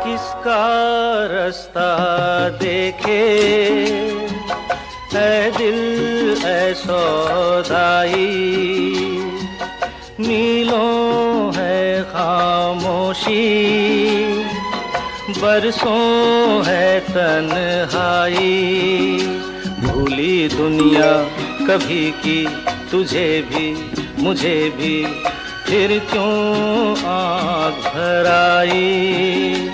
किसका रास्ता देखे ऐ दिल ऐ सौदाई, मीलों है खामोशी, बरसों है तन्हाई। भूली दुनिया कभी की तुझे भी मुझे भी, फिर क्यों आँख भर आई।